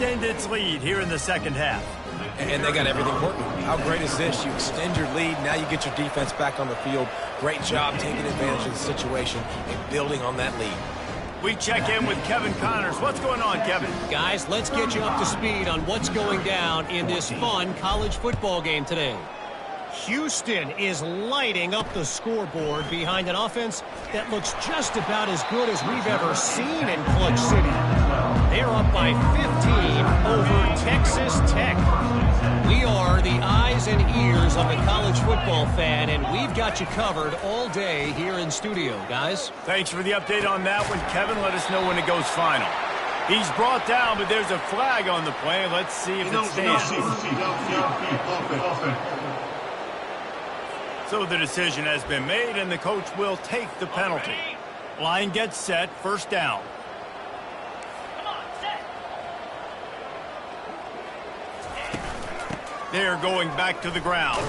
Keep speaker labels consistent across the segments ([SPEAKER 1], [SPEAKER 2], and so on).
[SPEAKER 1] extend its lead here in the second half.
[SPEAKER 2] And they got everything working. How great is this? You extend your lead, now you get your defense back on the field. Great job taking advantage of the situation and building on that lead.
[SPEAKER 1] We check in with Kevin Connors. What's going on, Kevin?
[SPEAKER 3] Guys, let's get you up to speed on what's going down in this fun college football game today. Houston is lighting up the scoreboard behind an offense that looks just about as good as we've ever seen in Clutch City. They're up by 15 over Texas Tech. We are the eyes and ears of the college football fan, and we've got you covered all day here in studio, guys.
[SPEAKER 1] Thanks for the update on that one, Kevin. Let us know when it goes final. He's brought down, but there's a flag on the play. Let's see if it stands. So the decision has been made, and the coach will take the penalty. Line gets set, first down. They're going back to the ground.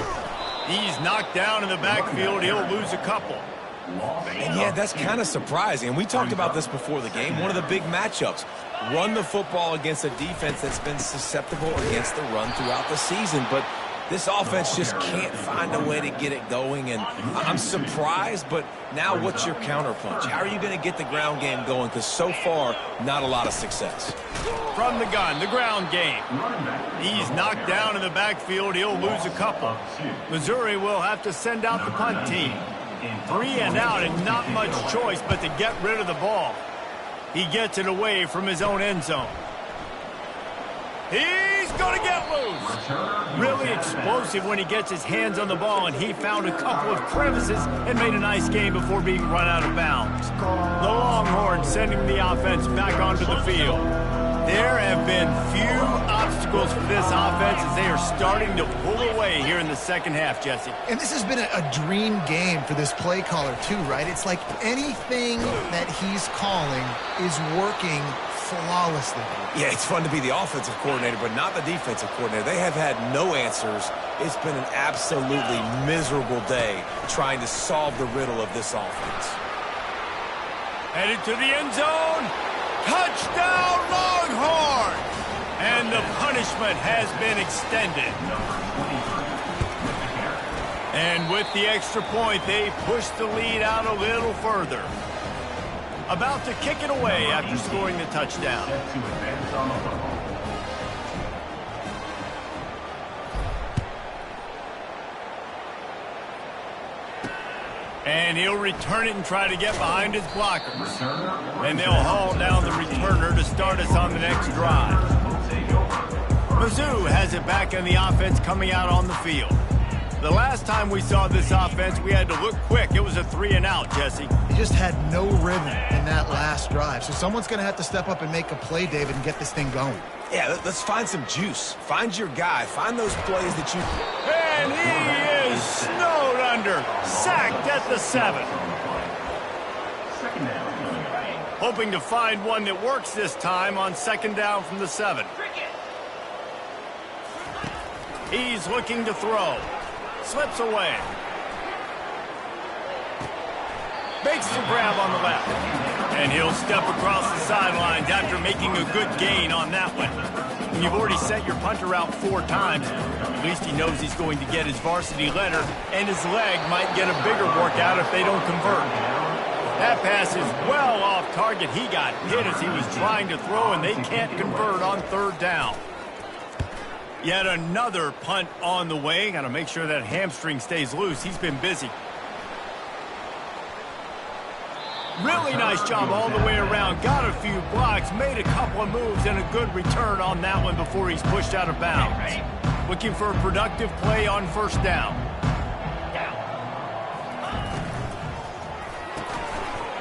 [SPEAKER 1] He's knocked down in the backfield. He'll lose a couple.
[SPEAKER 2] And yeah, that's kind of surprising. We talked about this before the game. One of the big matchups. Run the football against a defense that's been susceptible against the run throughout the season. But this offense just can't find a way to get it going. And I'm surprised, but now what's your counterpunch? How are you going to get the ground game going? Because so far, not a lot of success.
[SPEAKER 1] From the gun, the ground game. He's knocked down in the backfield. He'll lose a couple. Missouri will have to send out the punt team. 3 and out, and not much choice but to get rid of the ball. He gets it away from his own end zone. He's going to get loose. Really explosive when he gets his hands on the ball, and he found a couple of crevices and made a nice game before being run out of bounds. The Longhorns sending the offense back onto the field. There have been few obstacles for this offense as they are starting to pull away here in the second half, Jesse.
[SPEAKER 4] And this has been a dream game for this play caller too, right? It's like anything that he's calling is working flawlessly.
[SPEAKER 2] Yeah, it's fun to be the offensive coordinator, but not the defensive coordinator. They have had no answers. It's been an absolutely miserable day trying to solve the riddle of this offense.
[SPEAKER 1] Headed to the end zone. Touchdown, Longhorn! And the punishment has been extended. And with the extra point, they push the lead out a little further. About to kick it away after scoring the touchdown. And he'll return it and try to get behind his blockers. And they'll haul down the returner to start us on the next drive. Mizzou has it back in the offense coming out on the field. The last time we saw this offense, we had to look quick. It was a 3 and out, Jesse.
[SPEAKER 4] He just had no rhythm in that last drive. So someone's going to have to step up and make a play, David, and get this thing going.
[SPEAKER 2] Yeah, let's find some juice. Find your guy. Find those plays that you...
[SPEAKER 1] And he is snowed under. Sacked at the 7. Hoping to find one that works this time on second down from the 7. He's looking to throw. Slips away. Makes the grab on the left. And he'll step across the sidelines after making a good gain on that one. When you've already sent your punter out 4 times, at least he knows he's going to get his varsity letter, and his leg might get a bigger workout if they don't convert. That pass is well off target. He got hit as he was trying to throw, and they can't convert on third down. Yet another punt on the way. Got to make sure that hamstring stays loose. He's been busy. Really nice job all the way around. Got a few blocks, made a couple of moves, and a good return on that one before he's pushed out of bounds. Looking for a productive play on first down.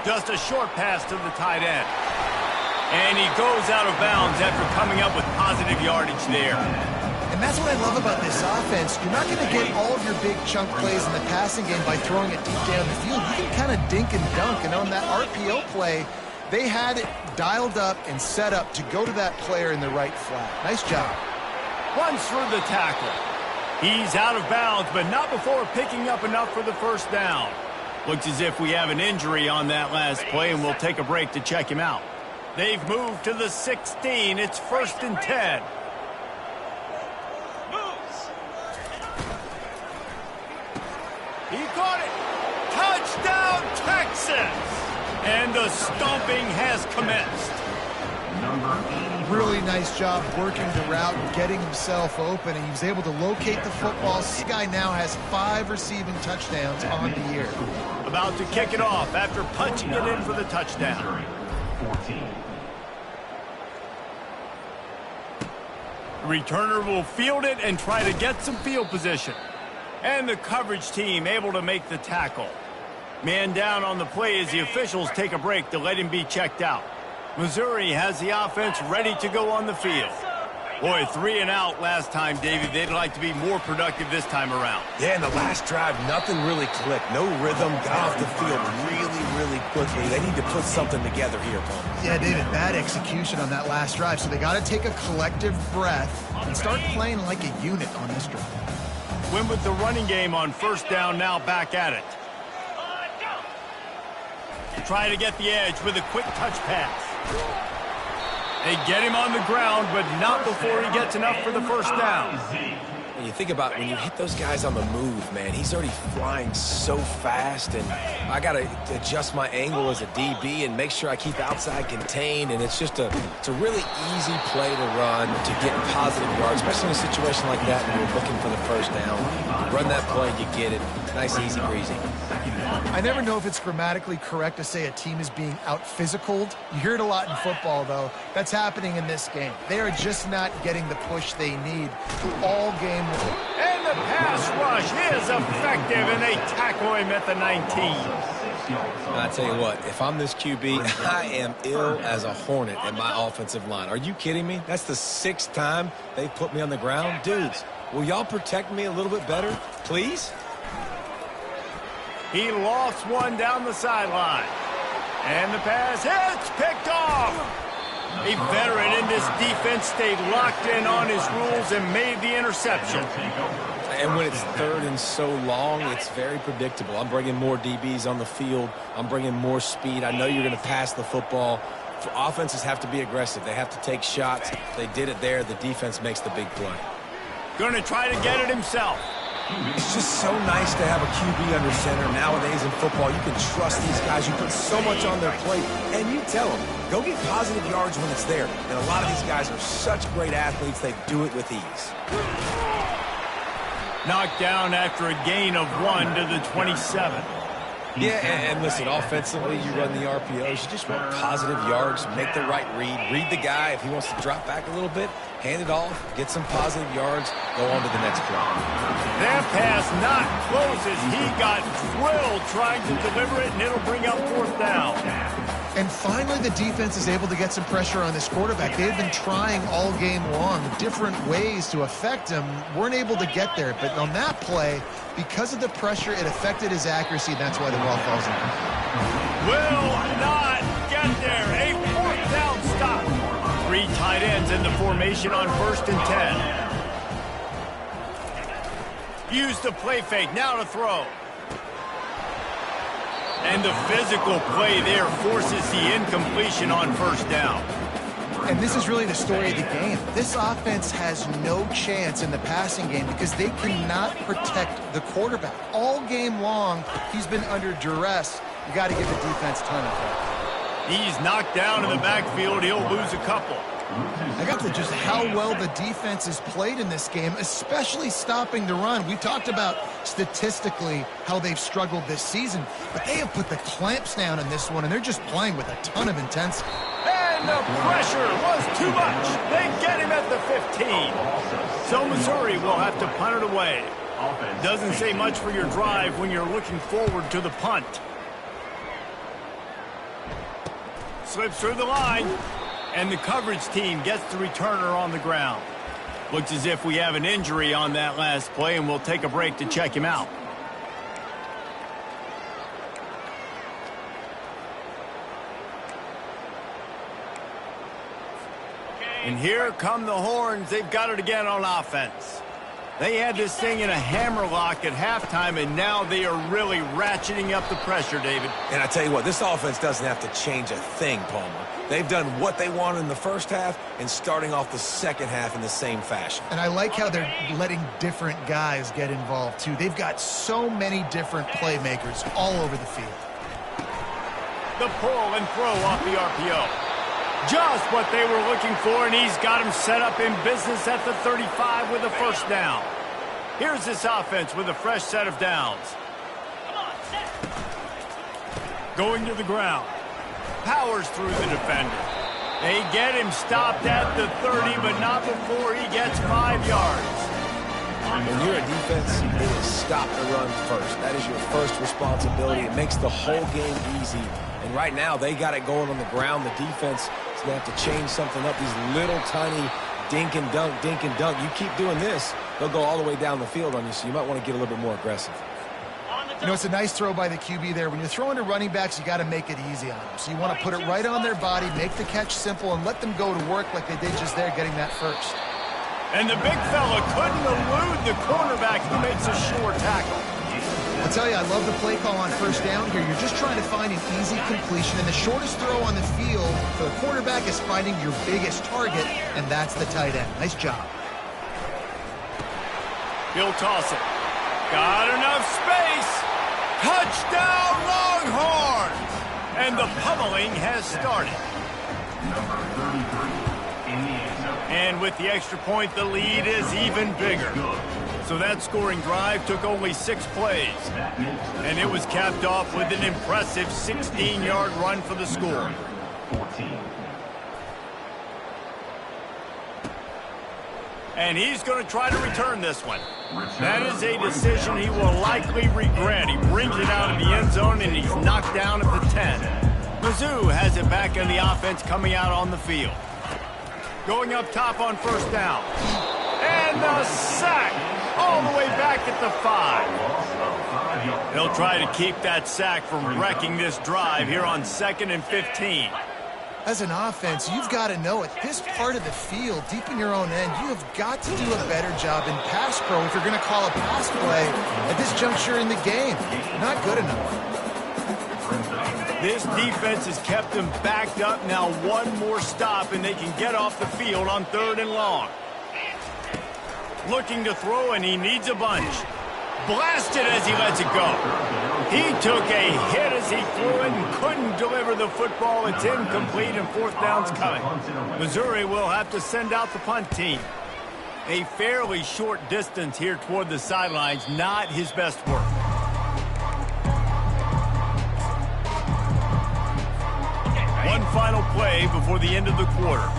[SPEAKER 1] Just a short pass to the tight end. And he goes out of bounds after coming up with positive yardage there.
[SPEAKER 4] And that's what I love about this offense. You're not going to get all of your big chunk plays in the passing game by throwing it deep down the field. You can kind of dink and dunk. And on that RPO play, they had it dialed up and set up to go to that player in the right flat. Nice job.
[SPEAKER 1] Runs through the tackle. He's out of bounds, but not before picking up enough for the first down. Looks as if we have an injury on that last play, and we'll take a break to check him out. They've moved to the 16. It's 1st and 10. He caught it. Touchdown, Texas! And the stomping has commenced.
[SPEAKER 4] Really nice job working the route and getting himself open, and he was able to locate the football. This guy now has 5 receiving touchdowns on the year.
[SPEAKER 1] About to kick it off after punching it in for the touchdown.
[SPEAKER 5] 14.
[SPEAKER 1] The returner will field it and try to get some field position. And the coverage team able to make the tackle. Man down on the play as the officials take a break to let him be checked out. Missouri has the offense ready to go on the field. Boy, 3 and out last time, David. They'd like to be more productive this time around.
[SPEAKER 2] Yeah, in the last drive, nothing really clicked. No rhythm, got off the field really quickly. They need to put something together here, Paul.
[SPEAKER 4] Yeah, David, bad execution on that last drive, so they got to take a collective breath and start playing like a unit on this drive.
[SPEAKER 1] Win with the running game on 1st down, now back at it. Try to get the edge with a quick touch pass. They get him on the ground, but not before he gets enough for the 1st down.
[SPEAKER 2] And you think about when you hit those guys on the move, man, he's already flying so fast, and I got to adjust my angle as a DB and make sure I keep outside contained, and it's a really easy play to run to get positive yards, especially in a situation like that when you're looking for the 1st down. Run that play, you get it. Nice, easy breezy.
[SPEAKER 4] I never know if it's grammatically correct to say a team is being out-physicaled. You hear it a lot in football, though. That's happening in this game. They are just not getting the push they need all game long.
[SPEAKER 1] And the pass rush is effective, and they tackle him at the 19.
[SPEAKER 2] I tell you what, if I'm this QB, I am ill as a hornet in my offensive line. Are you kidding me? That's the 6th time they've put me on the ground. Dudes, will y'all protect me a little bit better, please?
[SPEAKER 1] He lost one down the sideline. And the pass hits, picked off. A veteran in this defense stayed locked in on his rules and made the interception.
[SPEAKER 2] And when it's 3rd and so long, it's very predictable. I'm bringing more DBs on the field. I'm bringing more speed. I know you're going to pass the football. Offenses have to be aggressive. They have to take shots. They did it there. The defense makes the big play.
[SPEAKER 1] Going to try to get it himself.
[SPEAKER 2] It's just so nice to have a QB under center. Nowadays in football, you can trust these guys. You put so much on their plate, and you tell them, go get positive yards when it's there. And a lot of these guys are such great athletes, they do it with ease.
[SPEAKER 1] Knocked down after a gain of 1 to the 27.
[SPEAKER 2] Yeah, and listen, offensively, you run the RPOs. You just want positive yards, make the right read the guy. If he wants to drop back a little bit, hand it off, get some positive yards, go on to the next play.
[SPEAKER 1] That pass not close as he got drilled trying to deliver it, and it'll bring up 4th down.
[SPEAKER 4] And finally, the defense is able to get some pressure on this quarterback. They've been trying all game long different ways to affect him. Weren't able to get there. But on that play, because of the pressure, it affected his accuracy, and that's why the ball falls in.
[SPEAKER 1] Will not get there. A 4th down stop. 3 tight ends in the formation on 1st and 10. Use the play fake. Now to throw. And the physical play there forces the incompletion on 1st down.
[SPEAKER 4] And this is really the story of the game. This offense has no chance in the passing game because they cannot protect the quarterback. All game long, he's been under duress. You got to give the defense a ton of credit.
[SPEAKER 1] He's knocked down in the backfield. He'll lose a couple.
[SPEAKER 4] I got to just how well the defense has played in this game, especially stopping the run. We talked about statistically how they've struggled this season, but they have put the clamps down in this one, and they're just playing with a ton of intensity.
[SPEAKER 1] And the pressure was too much. They get him at the 15. So Missouri will have to punt it away. Doesn't say much for your drive when you're looking forward to the punt. Slips through the line. And the coverage team gets the returner on the ground. Looks as if we have an injury on that last play, and we'll take a break to check him out. And here come the horns. They've got it again on offense. They had this thing in a hammerlock at halftime, and now they are really ratcheting up the pressure, David.
[SPEAKER 2] And I tell you what, this offense doesn't have to change a thing, Palmer. They've done what they wanted in the first half and starting off the second half in the same fashion.
[SPEAKER 4] And I like how they're letting different guys get involved, too. They've got so many different playmakers all over the field.
[SPEAKER 1] The pull and throw off the RPO. Just what they were looking for, and he's got him set up in business at the 35 with a first down. Here's this offense with a fresh set of downs. Going to the ground. Powers through the defender. They get him stopped at the 30, but not before he gets 5 yards.
[SPEAKER 2] When you're a defense, it is stop the run first. That is your first responsibility. It makes the whole game easy. And right now, they got it going on the ground. The defense is going to have to change something up. These little tiny dink and dunk, dink and dunk. You keep doing this, they'll go all the way down the field on you, so you might want to get a little bit more aggressive.
[SPEAKER 4] You know, it's a nice throw by the QB there. When you're throwing to running backs, you got to make it easy on them. So you want to put it right on their body, make the catch simple, and let them go to work like they did just there, getting that first.
[SPEAKER 1] And the big fella couldn't elude the cornerback who makes a sure tackle.
[SPEAKER 4] I'll tell you, I love the play call on first down here. You're just trying to find an easy completion, and the shortest throw on the field for the quarterback is finding your biggest target, and that's the tight end. Nice job.
[SPEAKER 1] He'll toss it. Got enough space. Touchdown, Longhorn! And the pummeling has started. And with the extra point, the lead is even bigger. So that scoring drive took only 6 plays. And it was capped off with an impressive 16-yard run for the score. And he's going to try to return this one. That is a decision he will likely regret. He brings it out of the end zone, and he's knocked down at the 10. Mizzou has it back in the offense coming out on the field. Going up top on first down. And the sack all the way back at the 5. They'll try to keep that sack from wrecking this drive here on 2nd and 15.
[SPEAKER 4] As an offense, you've got to know at this part of the field, deep in your own end, you have got to do a better job in pass pro if you're going to call a pass play at this juncture in the game. Not good enough.
[SPEAKER 1] This defense has kept them backed up. Now one more stop, and they can get off the field on 3rd and long. Looking to throw, and he needs a bunch. Blasted as he lets it go. He took a hit as he threw it and couldn't deliver the football. It's incomplete, and 4th down's coming. Missouri will have to send out the punt team. A fairly short distance here toward the sidelines, not his best work. One final play before the end of the quarter.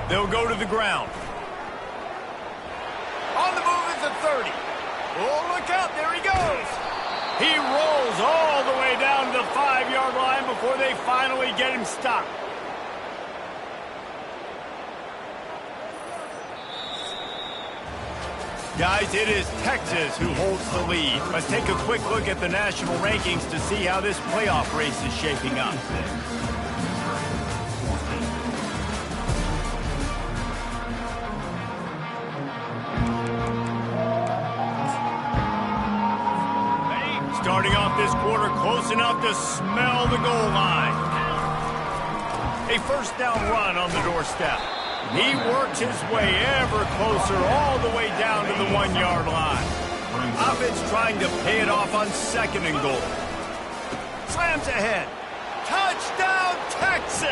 [SPEAKER 1] They'll go to the ground. On the move is the 30. Oh, look out, there he goes. He rolls all the way down to the 5-yard line before they finally get him stopped. Guys, it is Texas who holds the lead. Let's take a quick look at the national rankings to see how this playoff race is shaping up. Starting off this quarter close enough to smell the goal line. A first down run on the doorstep. He works his way ever closer all the way down to the 1-yard line. Offense trying to pay it off on 2nd and goal. Slams ahead. Touchdown, Texas!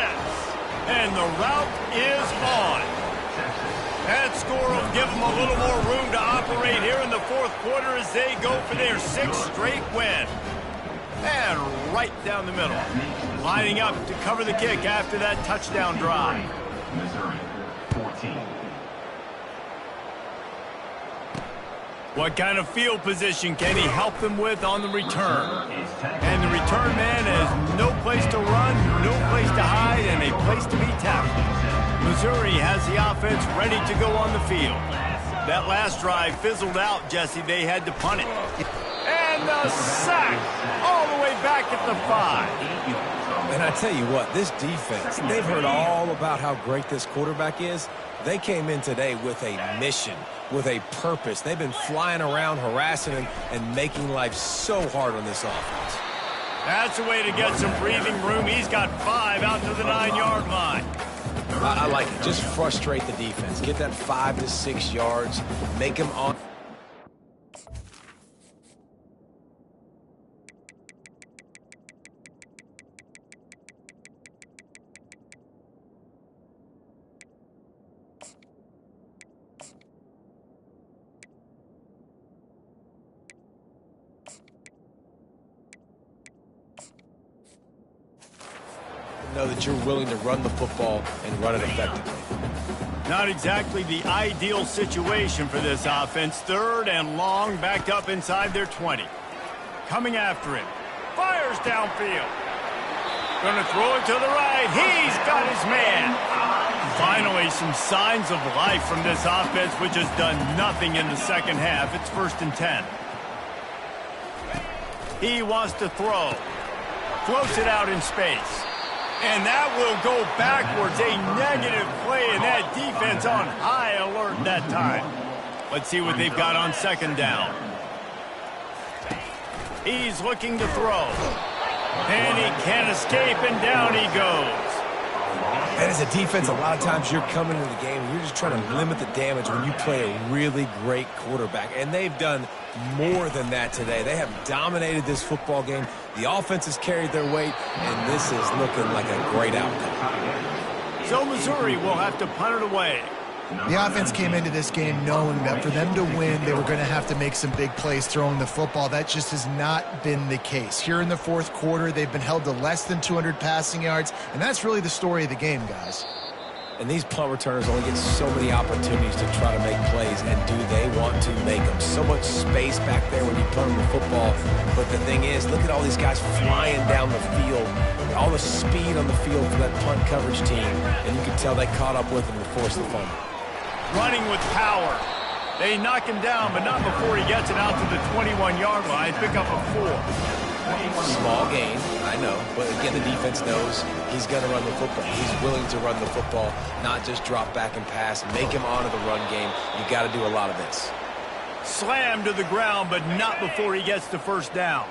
[SPEAKER 1] And the route is on. That score will give them a little more room to operate here in the 4th quarter as they go for their 6th straight win. And right down the middle. Lining up to cover the kick after that touchdown drive. Missouri, 14. What kind of field position can he help them with on the return? And the return man has no place to run, no place to hide, and a place to be tackled. Missouri has the offense ready to go on the field. That last drive fizzled out, Jesse. They had to punt it. And the sack all the way back at the 5.
[SPEAKER 2] And I tell you what, this defense, they've heard all about how great this quarterback is. They came in today with a mission, with a purpose. They've been flying around, harassing him, and making life so hard on this offense.
[SPEAKER 1] That's a way to get some breathing room. He's got 5 out to the 9-yard line.
[SPEAKER 2] I like it. Just frustrate the defense. Get that 5 to 6 yards. Make them on. Know that you're willing to run the football and run it effectively.
[SPEAKER 1] Not exactly the ideal situation for this offense. 3rd and long, backed up inside their 20. Coming after him. Fires downfield. Going to throw it to the right. He's got his man. Finally, some signs of life from this offense, which has done nothing in the second half. It's 1st and 10. He wants to throw. Floats it out in space. And that will go backwards. A negative play, and that defense on high alert that time. Let's see what they've got on 2nd down. He's looking to throw. And he can't escape, and down he goes.
[SPEAKER 2] And as a defense, a lot of times you're coming into the game and you're just trying to limit the damage when you play a really great quarterback. And they've done more than that today. They have dominated this football game. The offense has carried their weight, and this is looking like a great outcome.
[SPEAKER 1] So Missouri will have to punt it away.
[SPEAKER 4] The offense came into this game knowing that for them to win, they were going to have to make some big plays throwing the football. That just has not been the case. Here in the 4th quarter, they've been held to less than 200 passing yards, and that's really the story of the game, guys.
[SPEAKER 2] And these punt returners only get so many opportunities to try to make plays, and do they want to make them? So much space back there when you punt them the football. But the thing is, look at all these guys flying down the field, all the speed on the field for that punt coverage team, and you can tell they caught up with them to force the fumble.
[SPEAKER 1] Running with power. They knock him down, but not before he gets it out to the 21-yard line. Pick up a 4.
[SPEAKER 2] Small gain, I know, but again, the defense knows he's going to run the football. He's willing to run the football, not just drop back and pass, make him honor the run game. You got to do a lot of this.
[SPEAKER 1] Slammed to the ground, but not before he gets to 1st down.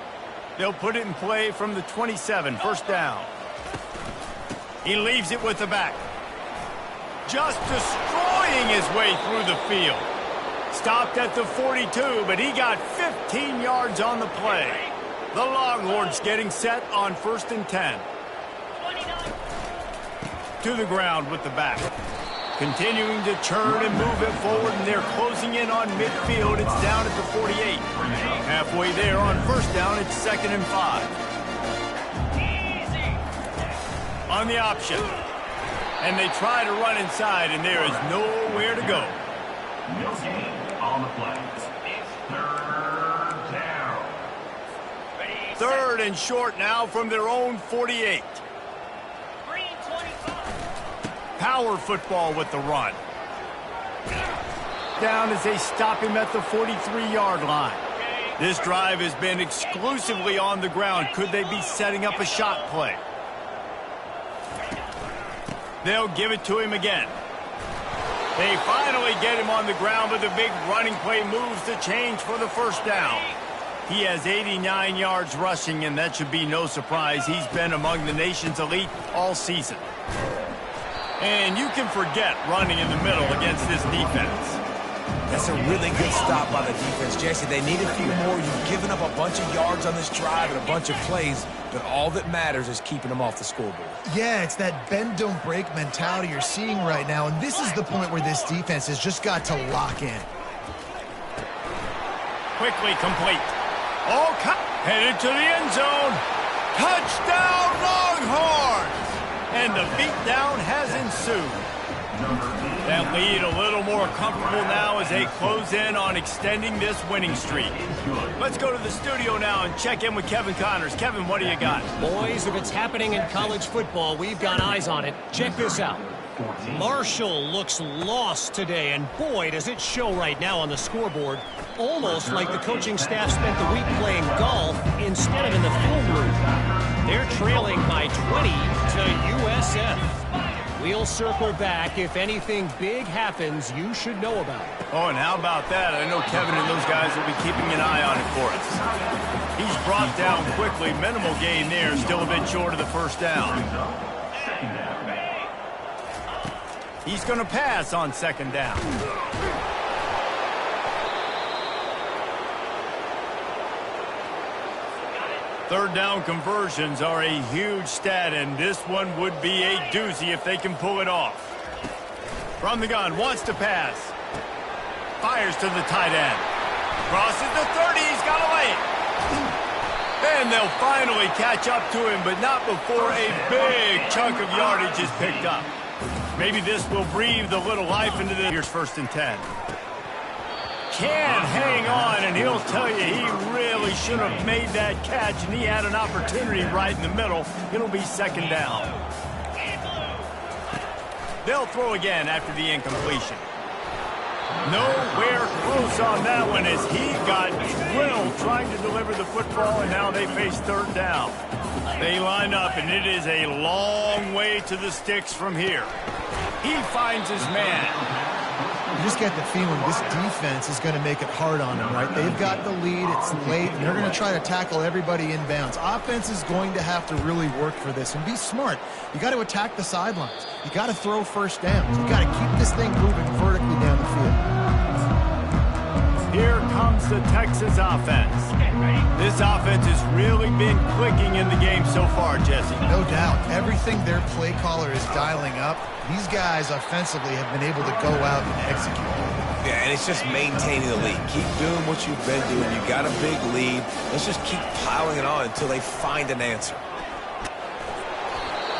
[SPEAKER 1] They'll put it in play from the 27, 1st down. He leaves it with the back. Just destroying his way through the field. Stopped at the 42, but he got 15 yards on the play. The Longhorns getting set on 1st and 10. To the ground with the back. Continuing to churn and move it forward, and they're closing in on midfield. It's down at the 48. Halfway there on 1st down, it's 2nd and 5. On the option. And they try to run inside, and there is nowhere to go.
[SPEAKER 5] No gain on the play. 3rd down.
[SPEAKER 1] 3rd and short now from their own 48. Power football with the run. Down as they stop him at the 43-yard line. This drive has been exclusively on the ground. Could they be setting up a shot play? They'll give it to him again. They finally get him on the ground, but the big running play moves the change for the 1st down. He has 89 yards rushing, and that should be no surprise. He's been among the nation's elite all season. And you can forget running in the middle against this defense.
[SPEAKER 2] That's a really good stop by the defense, Jesse. They need a few more. You've given up a bunch of yards on this drive and a bunch of plays, but all that matters is keeping them off the scoreboard.
[SPEAKER 4] Yeah, it's that bend, don't break mentality you're seeing right now, and this is the point where this defense has just got to lock in.
[SPEAKER 1] Quickly complete. Oh, headed to the end zone. Touchdown, Longhorns! And the beatdown has ensued. That lead a little more comfortable now as they close in on extending this winning streak. Let's go to the studio now and check in with Kevin Connors. Kevin, what do you got?
[SPEAKER 3] Boys, if it's happening in college football, we've got eyes on it. Check this out. Marshall looks lost today, and boy, does it show right now on the scoreboard. Almost like the coaching staff spent the week playing golf instead of in the film room. They're trailing by 20 to USF. We'll circle back if anything big happens you should know about.
[SPEAKER 1] Oh, and how about that? I know Kevin and those guys will be keeping an eye on it for us. He's brought down quickly. Minimal gain there. Still a bit short of the first down. He's going to pass on second down. Third down conversions are a huge stat, and this one would be a doozy if they can pull it off. From the gun, wants to pass. Fires to the tight end. Crosses the 30, he's got away. And they'll finally catch up to him, but not before a big chunk of yardage is picked up. Maybe this will breathe a little life into this. Here's 1st and 10. Can hang on, and he'll tell you he really should have made that catch, and he had an opportunity right in the middle. It'll be second down. They'll throw again after the incompletion. Nowhere close on that one as he got drilled trying to deliver the football, and now they face third down. They line up, and it is a long way to the sticks from here. He finds his man.
[SPEAKER 4] You just get the feeling this defense is going to make it hard on them, right? They've got the lead, it's late, and they're going to try to tackle everybody in bounds. Offense is going to have to really work for this and be smart. You got to attack the sidelines. You got to throw first downs. You got to keep this thing moving vertically down the field.
[SPEAKER 1] Here comes the Texas offense. This offense has really been clicking in the game so far, Jesse.
[SPEAKER 4] No doubt. Everything their play caller is dialing up, these guys offensively have been able to go out and execute.
[SPEAKER 2] Yeah, and it's just maintaining the lead. Keep doing what you've been doing. You got a big lead. Let's just keep piling it on until they find an answer.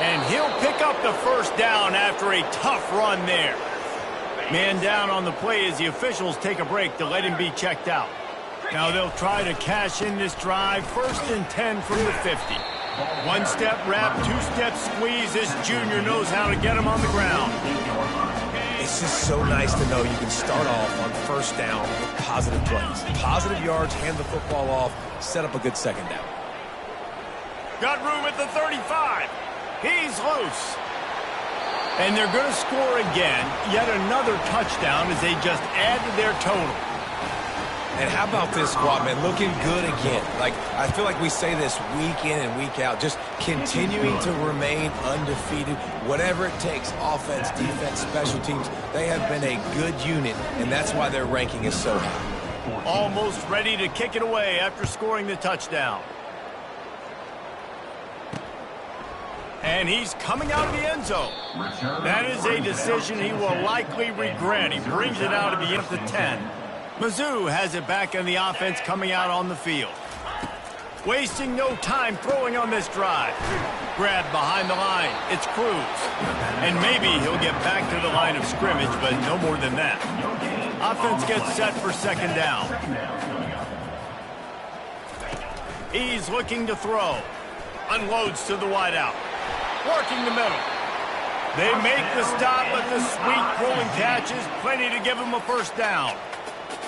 [SPEAKER 1] And he'll pick up the first down after a tough run there. Man down on the play as the officials take a break to let him be checked out. Now they'll try to cash in this drive. 1st and 10 from the 50. One-step wrap, two-step squeeze. This junior knows how to get him on the ground.
[SPEAKER 2] It's just so nice to know you can start off on first down with positive plays. Positive yards, hand the football off, set up a good second down.
[SPEAKER 1] Got room at the 35. He's loose. And they're going to score again. Yet another touchdown as they just add to their total.
[SPEAKER 2] And how about this squad, man? Looking good again. Like, I feel like we say this week in and week out. Just continuing to remain undefeated. Whatever it takes, offense, defense, special teams. They have been a good unit, and that's why their ranking is so high.
[SPEAKER 1] Almost ready to kick it away after scoring the touchdown. And he's coming out of the end zone. That is a decision he will likely regret. He brings it out of the end of the 10. Mizzou has it back in the offense coming out on the field. Wasting no time throwing on this drive. Grab behind the line. It's Cruz. And maybe he'll get back to the line of scrimmage, but no more than that. Offense gets set for second down. He's looking to throw. Unloads to the wideout. Working the middle. They make the stop, but the sweet pulling catch is plenty to give him a first down.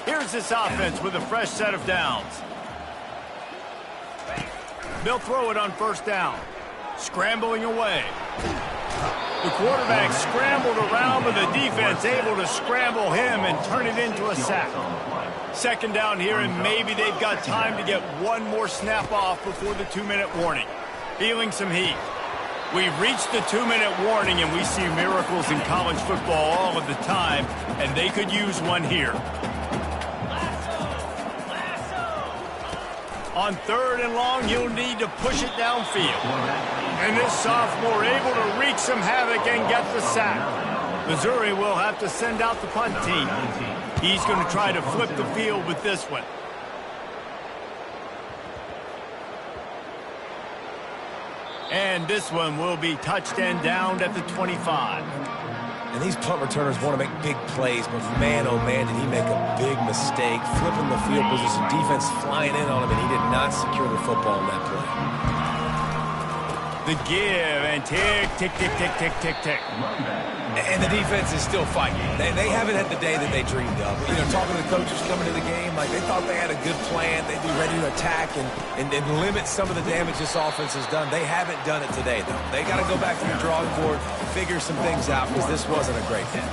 [SPEAKER 1] Here's this offense with a fresh set of downs. They'll throw it on first down. Scrambling away. The quarterback scrambled around, but the defense able to scramble him and turn it into a sack. Second down here, and maybe they've got time to get one more snap off before the 2-minute warning. Feeling some heat. We've reached the 2-minute warning, and we see miracles in college football all of the time, and they could use one here. On 3rd and long, you'll need to push it downfield. And this sophomore able to wreak some havoc and get the sack. Missouri will have to send out the punt team. He's going to try to flip the field with this one. And this one will be touched and downed at the 25.
[SPEAKER 2] And these punt returners want to make big plays, but man, oh man, did he make a big mistake. Flipping the field position, defense flying in on him, and he did not secure the football in that play.
[SPEAKER 1] The give, and tick, tick, tick, tick, tick, tick, tick.
[SPEAKER 2] And the defense is still fighting. They haven't had the day that they dreamed of. You know, talking to the coaches coming to the game, like they thought they had a good plan. They'd be ready to attack and limit some of the damage this offense has done. They haven't done it today, though. They got to go back to the drawing board, figure some things out, because this wasn't a great hit.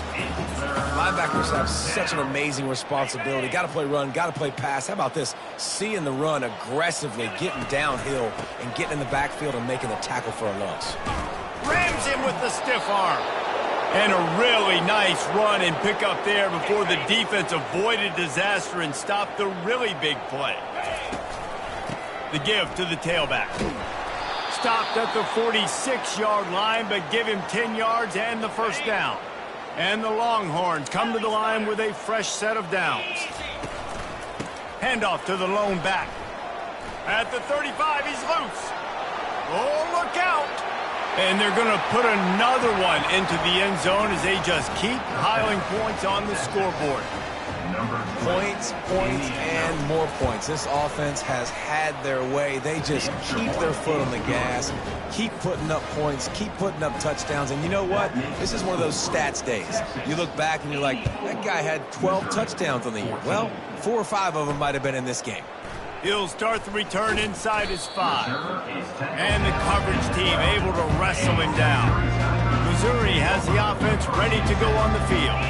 [SPEAKER 2] Linebackers have such an amazing responsibility. Got to play run, got to play pass. How about this? Seeing the run aggressively, getting downhill, and getting in the backfield and making the tackle for a loss.
[SPEAKER 1] Rams him with the stiff arm. And a really nice run and pick up there before the defense avoided disaster and stopped the really big play. The give to the tailback. Stopped at the 46-yard line, but give him 10 yards and the first down. And the Longhorns come to the line with a fresh set of downs. Handoff to the lone back. At the 35, he's loose. Oh, look out! And they're going to put another one into the end zone as they just keep piling points on the scoreboard.
[SPEAKER 2] Points, and more points. This offense has had their way. They just keep their foot on the gas, keep putting up points, keep putting up touchdowns. And you know what? This is one of those stats days. You look back and you're like, that guy had 12 touchdowns on the year. Well, 4 or 5 of them might have been in this game.
[SPEAKER 1] He'll start the return inside his 5. And the coverage team able to wrestle him down. Missouri has the offense ready to go on the field.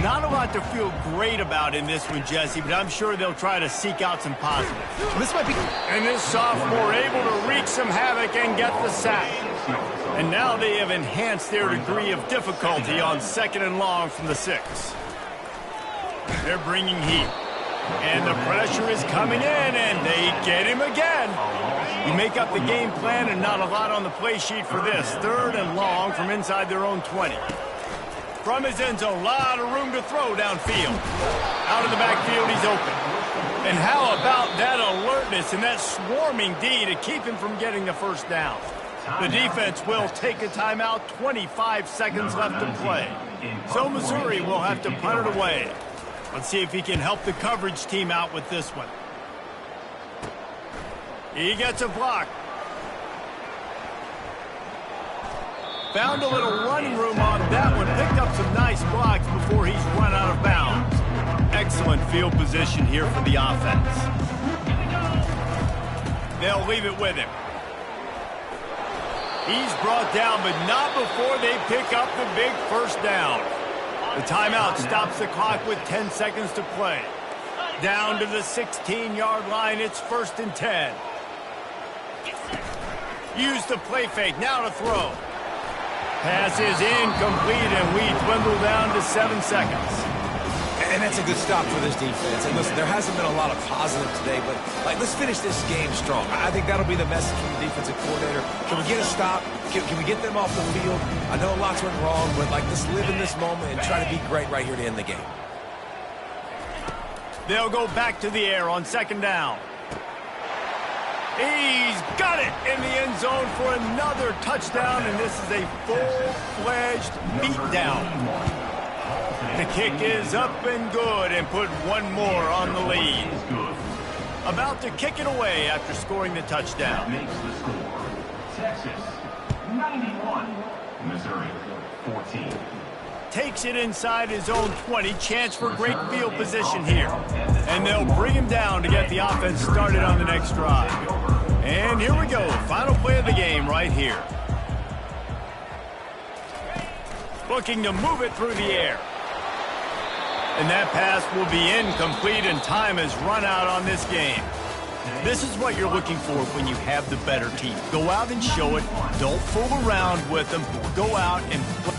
[SPEAKER 1] Not a lot to feel great about in this one, Jesse, but I'm sure they'll try to seek out some positives.
[SPEAKER 4] This might be...
[SPEAKER 1] And this sophomore able to wreak some havoc and get the sack. And now they have enhanced their degree of difficulty on 2nd and long from the 6. They're bringing heat. And the pressure is coming in, and they get him again. You make up the game plan and not a lot on the play sheet for this. 3rd and long from inside their own 20. From his end zone, a lot of room to throw downfield. Out of the backfield, he's open. And how about that alertness and that swarming D to keep him from getting the first down? The defense will take a timeout, 25 seconds left to play. So Missouri will have to punt it away. Let's see if he can help the coverage team out with this one. He gets a block. Found a little running room on that one. Picked up some nice blocks before he's run out of bounds. Excellent field position here for the offense. They'll leave it with him. He's brought down, but not before they pick up the big first down. The timeout stops the clock with 10 seconds to play. Down to the 16-yard line, it's 1st and 10. Use the play fake, now to throw. Pass is incomplete, and we dwindle down to 7 seconds.
[SPEAKER 2] And that's a good stop for this defense. And listen, there hasn't been a lot of positive today, but let's finish this game strong. I think that'll be the message from the defensive coordinator. Can we get a stop? Can we get them off the field? I know lots went wrong, but let's live in this moment and try to be great right here to end the game.
[SPEAKER 1] They'll go back to the air on 2nd down. He's got it in the end zone for another touchdown, and this is a full-fledged beatdown. The kick is up and good and put one more on the lead. About to kick it away after scoring the touchdown.
[SPEAKER 5] Makes the score. Texas 91, Missouri 14.
[SPEAKER 1] Takes it inside his own 20. Chance for great field position here. And they'll bring him down to get the offense started on the next drive. And here we go. Final play of the game right here. Looking to move it through the air. And that pass will be incomplete, and time has run out on this game. This is what you're looking for when you have the better team. Go out and show it. Don't fool around with them. Go out and play.